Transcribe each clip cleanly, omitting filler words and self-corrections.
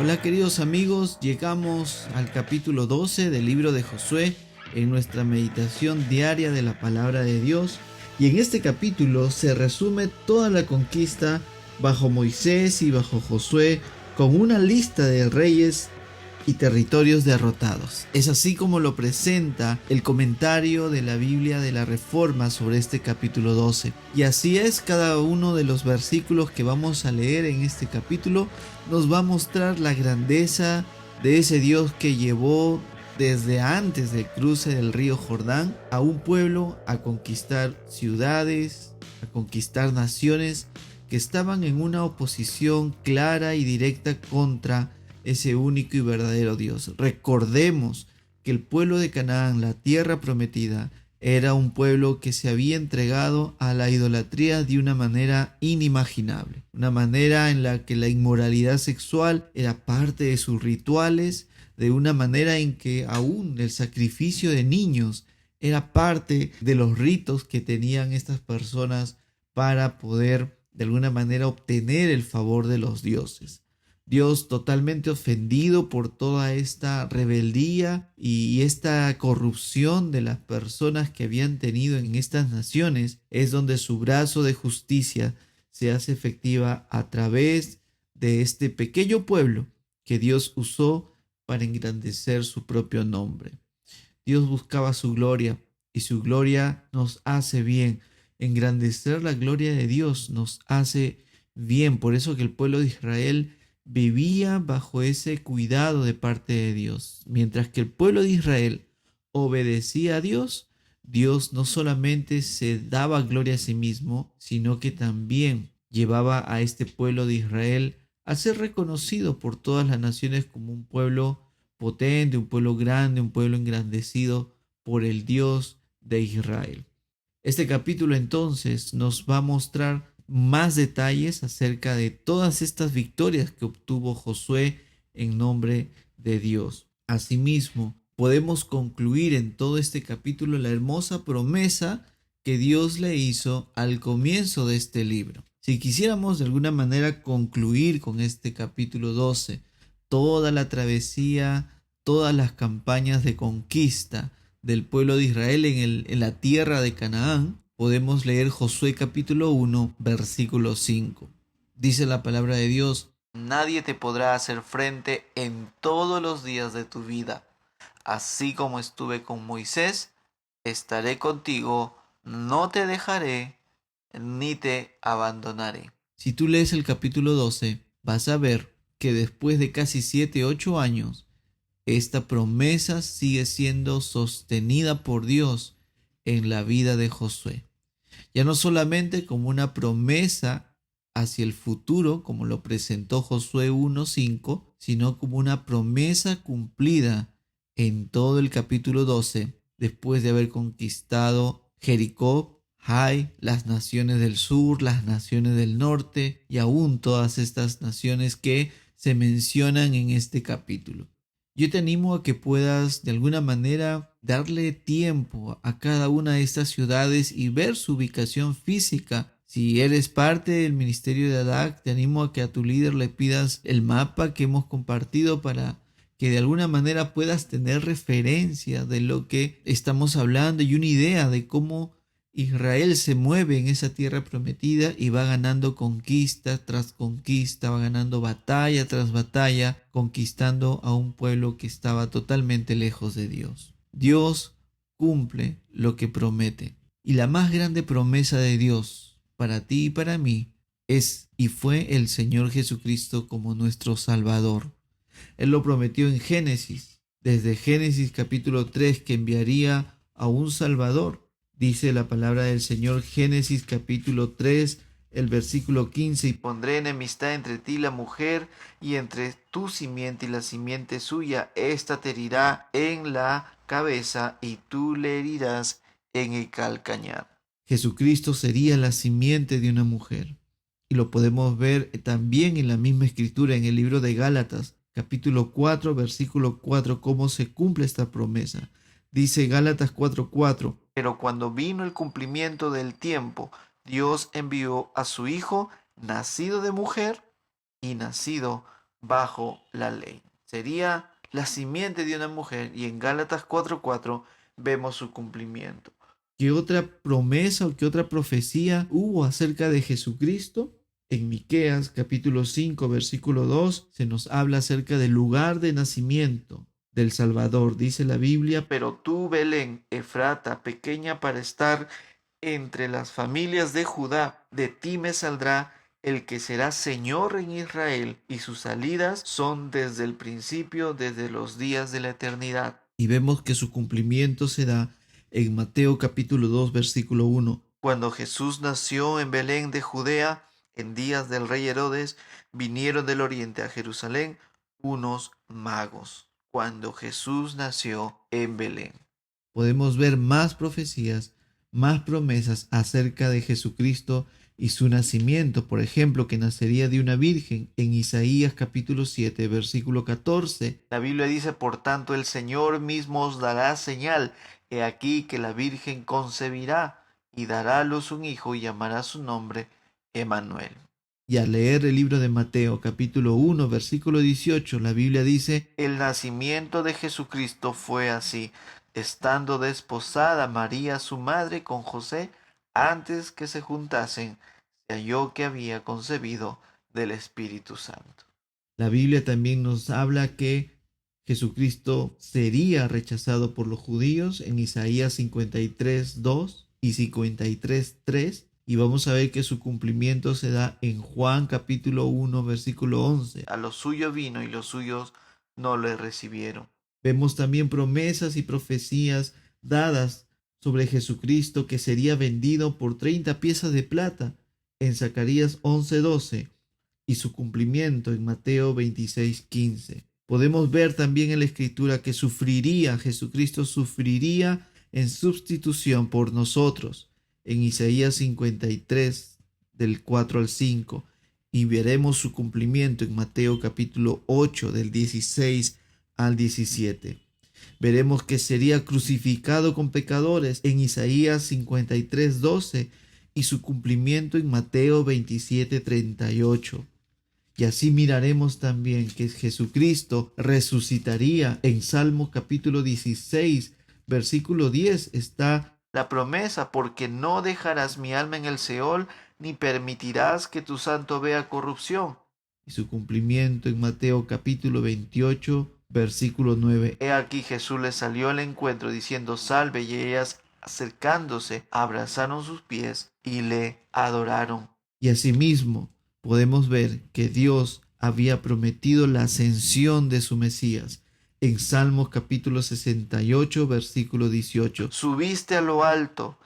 Hola queridos amigos, llegamos al capítulo 12 del libro de Josué en nuestra meditación diaria de la palabra de Dios, y en este capítulo se resume toda la conquista bajo Moisés y bajo Josué con una lista de reyes y territorios derrotados. Es así como lo presenta el comentario de la Biblia de la Reforma sobre este capítulo 12. Y así es, cada uno de los versículos que vamos a leer en este capítulo nos va a mostrar la grandeza de ese Dios que llevó desde antes del cruce del río Jordán a un pueblo a conquistar ciudades, a conquistar naciones que estaban en una oposición clara y directa contra ese único y verdadero Dios. Recordemos que el pueblo de Canaán, la tierra prometida, era un pueblo que se había entregado a la idolatría de una manera inimaginable, una manera en la que la inmoralidad sexual era parte de sus rituales, de una manera en que aún el sacrificio de niños era parte de los ritos que tenían estas personas para poder de alguna manera obtener el favor de los dioses. Dios, totalmente ofendido por toda esta rebeldía y esta corrupción de las personas que habían tenido en estas naciones, es donde su brazo de justicia se hace efectiva a través de este pequeño pueblo que Dios usó para engrandecer su propio nombre. Dios buscaba su gloria y su gloria nos hace bien. Engrandecer la gloria de Dios nos hace bien. Por eso que el pueblo de Israel vivía bajo ese cuidado de parte de Dios. Mientras que el pueblo de Israel obedecía a Dios, Dios no solamente se daba gloria a sí mismo, sino que también llevaba a este pueblo de Israel a ser reconocido por todas las naciones como un pueblo potente, un pueblo grande, un pueblo engrandecido por el Dios de Israel. Este capítulo entonces nos va a mostrar más detalles acerca de todas estas victorias que obtuvo Josué en nombre de Dios. Asimismo, podemos concluir en todo este capítulo la hermosa promesa que Dios le hizo al comienzo de este libro. Si quisiéramos de alguna manera concluir con este capítulo 12, toda la travesía, todas las campañas de conquista del pueblo de Israel en la tierra de Canaán, podemos leer Josué capítulo 1, versículo 5. Dice la palabra de Dios: nadie te podrá hacer frente en todos los días de tu vida. Así como estuve con Moisés, estaré contigo, no te dejaré ni te abandonaré. Si tú lees el capítulo 12, vas a ver que después de casi 7, 8 años, esta promesa sigue siendo sostenida por Dios en la vida de Josué. Ya no solamente como una promesa hacia el futuro, como lo presentó Josué 1:5, sino como una promesa cumplida en todo el capítulo 12, después de haber conquistado Jericó, Jai, las naciones del sur, las naciones del norte y aún todas estas naciones que se mencionan en este capítulo. Yo te animo a que puedas de alguna manera darle tiempo a cada una de estas ciudades y ver su ubicación física. Si eres parte del ministerio de ADAC, te animo a que a tu líder le pidas el mapa que hemos compartido para que de alguna manera puedas tener referencia de lo que estamos hablando y una idea de cómo Israel se mueve en esa tierra prometida y va ganando conquista tras conquista, va ganando batalla tras batalla, conquistando a un pueblo que estaba totalmente lejos de Dios. Dios cumple lo que promete. Y la más grande promesa de Dios para ti y para mí es y fue el Señor Jesucristo como nuestro Salvador. Él lo prometió en Génesis, desde Génesis capítulo 3, que enviaría a un Salvador. Dice la palabra del Señor, Génesis capítulo 3, el versículo 15: y pondré enemistad entre ti y la mujer, y entre tu simiente y la simiente suya. Esta te herirá en la cabeza, y tú le herirás en el calcañar. Jesucristo sería la simiente de una mujer. Y lo podemos ver también en la misma escritura, en el libro de Gálatas, capítulo 4, versículo 4, cómo se cumple esta promesa. Dice Gálatas 4:4: pero cuando vino el cumplimiento del tiempo, Dios envió a su Hijo, nacido de mujer y nacido bajo la ley. Sería la simiente de una mujer y en Gálatas 4:4 vemos su cumplimiento. ¿Qué otra promesa o qué otra profecía hubo acerca de Jesucristo? En Miqueas capítulo 5 versículo 2 se nos habla acerca del lugar de nacimiento del Salvador. Dice la Biblia: pero tú, Belén, Efrata, pequeña para estar entre las familias de Judá, de ti me saldrá el que será Señor en Israel, y sus salidas son desde el principio, desde los días de la eternidad. Y vemos que su cumplimiento se da en Mateo capítulo 2 versículo 1. Cuando Jesús nació en Belén de Judea, en días del rey Herodes, vinieron del oriente a Jerusalén unos magos. Cuando Jesús nació en Belén. Podemos ver más profecías, más promesas acerca de Jesucristo y su nacimiento. Por ejemplo, que nacería de una virgen en Isaías capítulo 7, versículo 14. La Biblia dice: por tanto, el Señor mismo os dará señal. He aquí que la virgen concebirá y dará a luz un hijo y llamará su nombre Emmanuel. Y al leer el libro de Mateo capítulo 1 versículo 18, la Biblia dice: el nacimiento de Jesucristo fue así, estando desposada María su madre con José, antes que se juntasen, se halló que había concebido del Espíritu Santo. La Biblia también nos habla que Jesucristo sería rechazado por los judíos en Isaías 53:2 y 53:3. Y vamos a ver que su cumplimiento se da en Juan capítulo 1 versículo 11. A los suyos vino y los suyos no le recibieron. Vemos también promesas y profecías dadas sobre Jesucristo, que sería vendido por 30 piezas de plata en Zacarías 11:12 y su cumplimiento en Mateo 26:15. Podemos ver también en la Escritura que Jesucristo sufriría en sustitución por nosotros en Isaías 53 del 4 al 5, y veremos su cumplimiento en Mateo capítulo 8 del 16 al 17. Veremos que sería crucificado con pecadores en Isaías 53:12 y su cumplimiento en Mateo 27:38. Y así miraremos también que Jesucristo resucitaría en Salmos capítulo 16, versículo 10. Está la promesa: porque no dejarás mi alma en el Seol, ni permitirás que tu santo vea corrupción. Y su cumplimiento en Mateo capítulo 28, versículo 9. He aquí Jesús les salió al encuentro diciendo: salve, y ellas acercándose abrazaron sus pies y le adoraron. Y asimismo podemos ver que Dios había prometido la ascensión de su Mesías. En Salmos capítulo 68, versículo 18. Subiste a lo alto,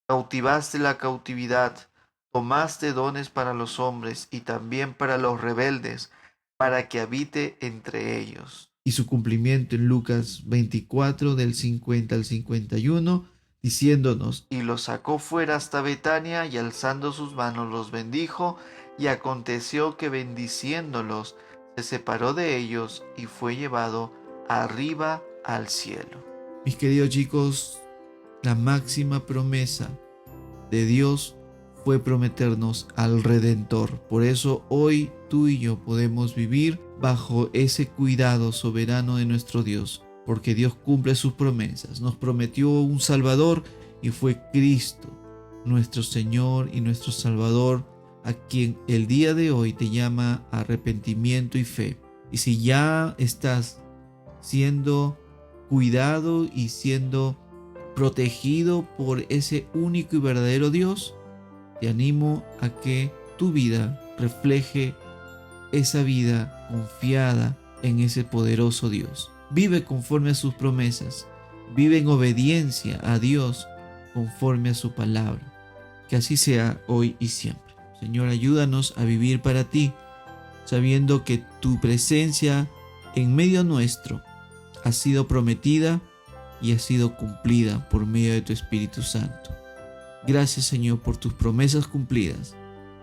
cautivaste la cautividad, tomaste dones para los hombres y también para los rebeldes, para que habite entre ellos. Y su cumplimiento en Lucas 24, del 50 al 51, diciéndonos: y los sacó fuera hasta Betania, y alzando sus manos los bendijo, y aconteció que bendiciéndolos se separó de ellos y fue llevado arriba al cielo. Mis queridos chicos, la máxima promesa de Dios fue prometernos al Redentor. Por eso hoy tú y yo podemos vivir bajo ese cuidado soberano de nuestro Dios, porque Dios cumple sus promesas. Nos prometió un Salvador y fue Cristo, nuestro Señor y nuestro Salvador, a quien el día de hoy te llama a arrepentimiento y fe. Y si ya estás siendo cuidado y siendo protegido por ese único y verdadero Dios, te animo a que tu vida refleje esa vida confiada en ese poderoso Dios. Vive conforme a sus promesas. Vive en obediencia a Dios conforme a su palabra. Que así sea hoy y siempre. Señor, ayúdanos a vivir para ti, sabiendo que tu presencia en medio nuestro ha sido prometida y ha sido cumplida por medio de tu Espíritu Santo. Gracias, Señor, por tus promesas cumplidas.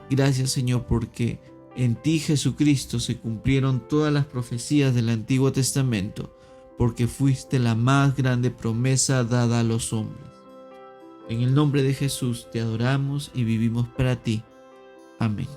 Gracias, Señor, porque en ti, Jesucristo, se cumplieron todas las profecías del Antiguo Testamento, porque fuiste la más grande promesa dada a los hombres. En el nombre de Jesús te adoramos y vivimos para ti. Amén.